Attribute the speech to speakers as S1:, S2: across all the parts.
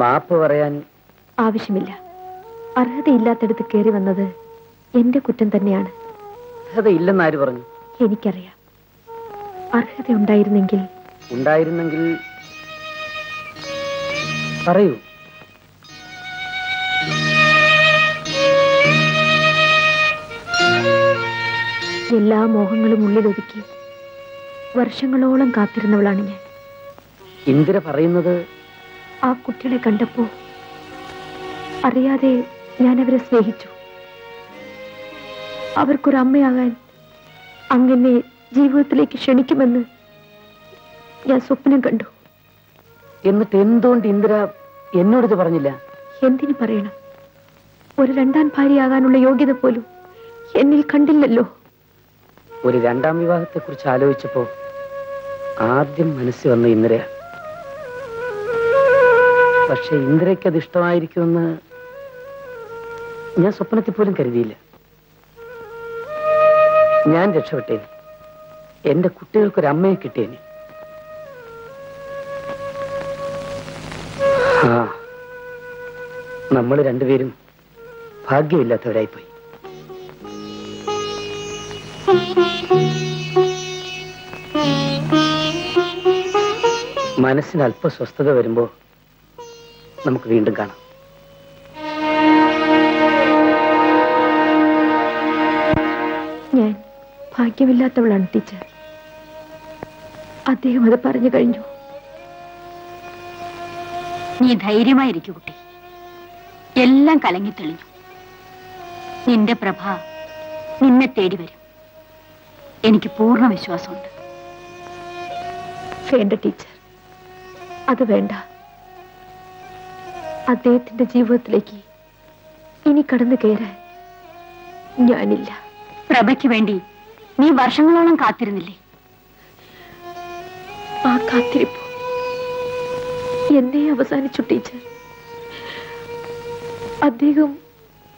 S1: മാപ്പ് പറയാൻ
S2: ആവശ്യമില്ല. അർഹതയില്ലാത്തടുത്ത് കയറി വന്നത് എന്റെ കുറ്റം തന്നെയാണ്.
S1: അർഹതയില്ലെന്ന് ആര് പറഞ്ഞു?
S2: എനിക്കറിയാം. അർഹത ഉണ്ടായിരുന്നെങ്കിൽ
S1: പറയൂ.
S2: എല്ലാ മോഹങ്ങളും ഉള്ളിലൊതുക്കി വർഷങ്ങളോളം കാത്തിരുന്നവളാണ് ഞാൻ.
S1: ഇന്ദിര പറയുന്നത്?
S2: ആ കുട്ടികളെ കണ്ടപ്പോ അറിയാതെ ഞാൻ അവരെ സ്നേഹിച്ചു. അവർക്കൊരമ്മയാകാൻ അങ്ങനെ ജീവിതത്തിലേക്ക് ക്ഷണിക്കുമെന്ന് ഞാൻ സ്വപ്നം കണ്ടു.
S1: എന്നിട്ട് എന്തുകൊണ്ട് ഇന്ദിര എന്നോടിത് പറഞ്ഞില്ല?
S2: എന്തിനു പറയണം? ഒരു രണ്ടാം ഭാര്യയാകാനുള്ള യോഗ്യത പോലും എന്നിൽ കണ്ടില്ലല്ലോ.
S1: ഒരു രണ്ടാം വിവാഹത്തെ കുറിച്ച് ആലോചിച്ചപ്പോ ആദ്യം മനസ്സിൽ വന്ന ഇന്ദിര. പക്ഷെ ഇന്ദിരയ്ക്ക് അത് ഇഷ്ടമായിരിക്കുമെന്ന് ഞാൻ സ്വപ്നത്തിൽ പോലും കരുതിയില്ല. ഞാൻ രക്ഷപ്പെട്ടേനെ. എന്റെ കുട്ടികൾക്കൊരമ്മയെ കിട്ടിയേനെ. നമ്മൾ രണ്ടുപേരും ഭാഗ്യമില്ലാത്തവരായിപ്പോയി. മനസ്സിന് അല്പ സ്വസ്ഥത വരുമ്പോ നമുക്ക് വീണ്ടും കാണാം.
S2: ഞാൻ ഭാഗ്യമില്ലാത്തവളാണ് ടീച്ചർ. അദ്ദേഹം അത് പറഞ്ഞു കഴിഞ്ഞു.
S3: നീ ധൈര്യമായിരിക്കൂ കുട്ടി. എല്ലാം കലങ്ങിത്തെളിഞ്ഞു. നിന്റെ പ്രഭ നിന്നെ തേടി വരും. എനിക്ക് പൂർണ്ണ വിശ്വാസമുണ്ട്.
S2: വേണ്ട ടീച്ചർ, അത് വേണ്ട. അദ്ദേഹത്തിന്റെ ജീവിതത്തിലേക്ക് ഇനി കടന്നു കയറാൻ ഞാനില്ല.
S3: പ്രഭയ്ക്ക് വേണ്ടി നീ വർഷങ്ങളോളം കാത്തിരുന്നില്ലേ?
S2: ആ കാത്തിരിപ്പ് എന്നെ അവസാനിച്ചു ടീച്ചർ. അദ്ദേഹം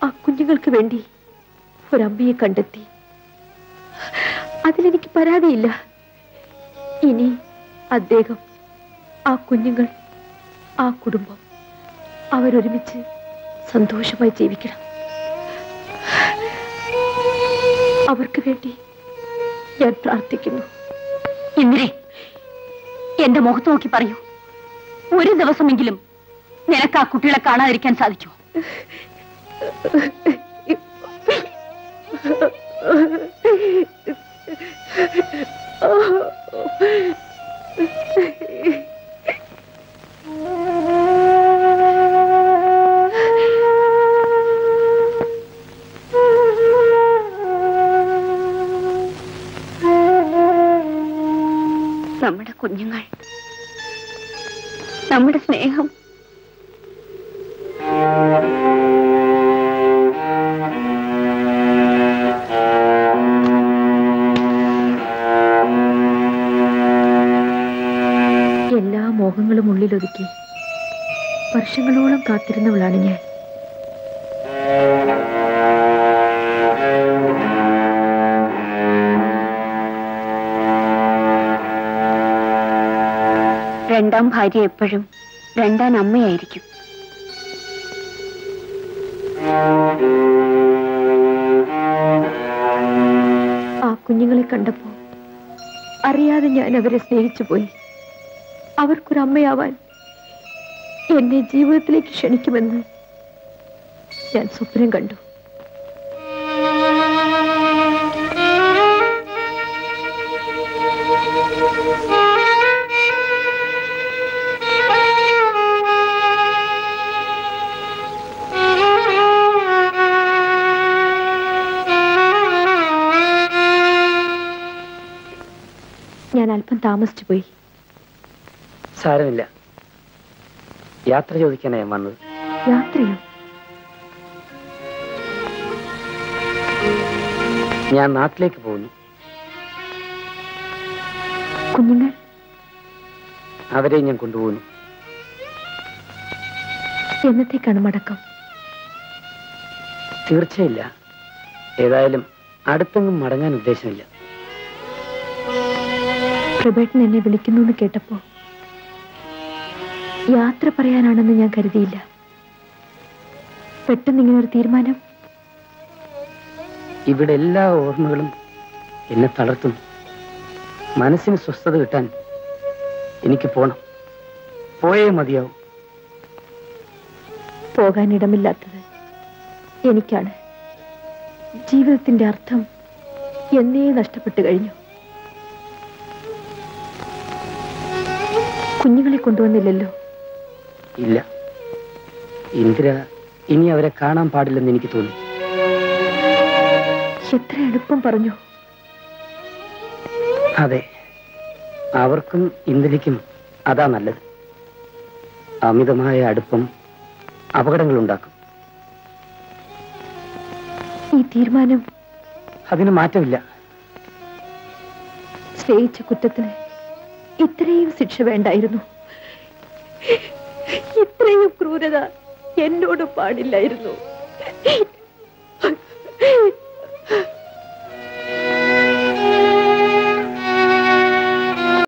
S2: ആ കുഞ്ഞുങ്ങൾക്ക് വേണ്ടി ഒരമ്മയെ കണ്ടെത്തി. അതിലെനിക്ക് പരാതിയില്ല. ഇനി അദ്ദേഹം, ആ കുഞ്ഞുങ്ങൾ, ആ കുടുംബം അവരൊരുമിച്ച് സന്തോഷമായി ജീവിക്കണം. അവർക്ക് വേണ്ടി ഞാൻ പ്രാർത്ഥിക്കുന്നു.
S3: ഇന്ദിരേ, എന്റെ മുഖത്ത് നോക്കി പറയൂ, ഒരു ദിവസമെങ്കിലും നിനക്ക് ആ കുട്ടികളെ കാണാതിരിക്കാൻ സാധിക്കുമോ? നമ്മുടെ കുഞ്ഞുങ്ങൾ, നമ്മുടെ സ്നേഹം.
S2: എല്ലാ മോഹങ്ങളും ഉള്ളിലൊതുക്കി വർഷങ്ങളോളം കാത്തിരുന്നവളാണ് ഞാൻ.
S3: രണ്ടാം ഭാര്യ എപ്പോഴും രണ്ടാം അമ്മയായിരിക്കും.
S2: ആ കുഞ്ഞുങ്ങളെ കണ്ടപ്പോ അറിയാതെ ഞാൻ അവരെ സ്നേഹിച്ചു പോയി. അവർക്കൊരമ്മയാവാൻ എന്നെ ജീവിതത്തിലേക്ക് ക്ഷണിക്കുമെന്ന് ഞാൻ സ്വപ്നം കണ്ടു. ഞാൻ അല്പം താമസിച്ചു പോയി.
S1: സാരമില്ല, യാത്ര ചോദിക്കാനാ ഞാൻ വന്നത്.
S2: യാത്രയോ?
S1: ഞാൻ നാട്ടിലേക്ക് പോകുന്നു.
S2: കുഞ്ഞുങ്ങൾ?
S1: അവരെ ഞാൻ കൊണ്ടുപോകുന്നു.
S2: എന്നത്തേക്കാണ് മടക്കം?
S1: തീർച്ചയില്ല. ഏതായാലും അടുത്തെങ്ങും മടങ്ങാൻ ഉദ്ദേശമില്ല.
S2: പ്രഭേട്ടൻ എന്നെ വിളിക്കുന്നു എന്ന് കേട്ടപ്പോ യാത്ര പറയാനാണെന്ന് ഞാൻ കരുതിയില്ല. പെട്ടെന്ന് ഇങ്ങനെ ഒരു തീരുമാനം.
S1: ഇവിടെ എല്ലാ ഓർമ്മകളും എന്നെ തളർത്തുന്നു. മനസ്സിന് സ്വസ്ഥത കിട്ടാൻ എനിക്ക് പോണം. പോയേ മതിയാവും.
S2: പോകാനിടമില്ലാത്തത് എനിക്കാണ്. ജീവിതത്തിന്റെ അർത്ഥം എന്നേ നഷ്ടപ്പെട്ടു കഴിഞ്ഞു. കുഞ്ഞുങ്ങളെ കൊണ്ടുവന്നില്ലല്ലോ?
S1: ഇല്ല. ഇന്ദിര ഇനി അവരെ കാണാൻ പാടില്ലെന്ന് എനിക്ക് തോന്നി.
S2: എത്ര എളുപ്പം പറഞ്ഞു.
S1: അതെ, അവർക്കും ഇന്ദിരയ്ക്കും അതാ നല്ലത്. അമിതമായ അടുപ്പം അപകടങ്ങൾ ഉണ്ടാക്കും.
S2: ഈ തീരുമാനം?
S1: അതിന് മാറ്റമില്ല.
S2: സ്നേഹിച്ച കുറ്റത്തിന് ഇത്രയും ശിക്ഷ വേണ്ടായിരുന്നു. ഇത്രയും ക്രൂരത എന്നോട് പാടില്ലായിരുന്നു.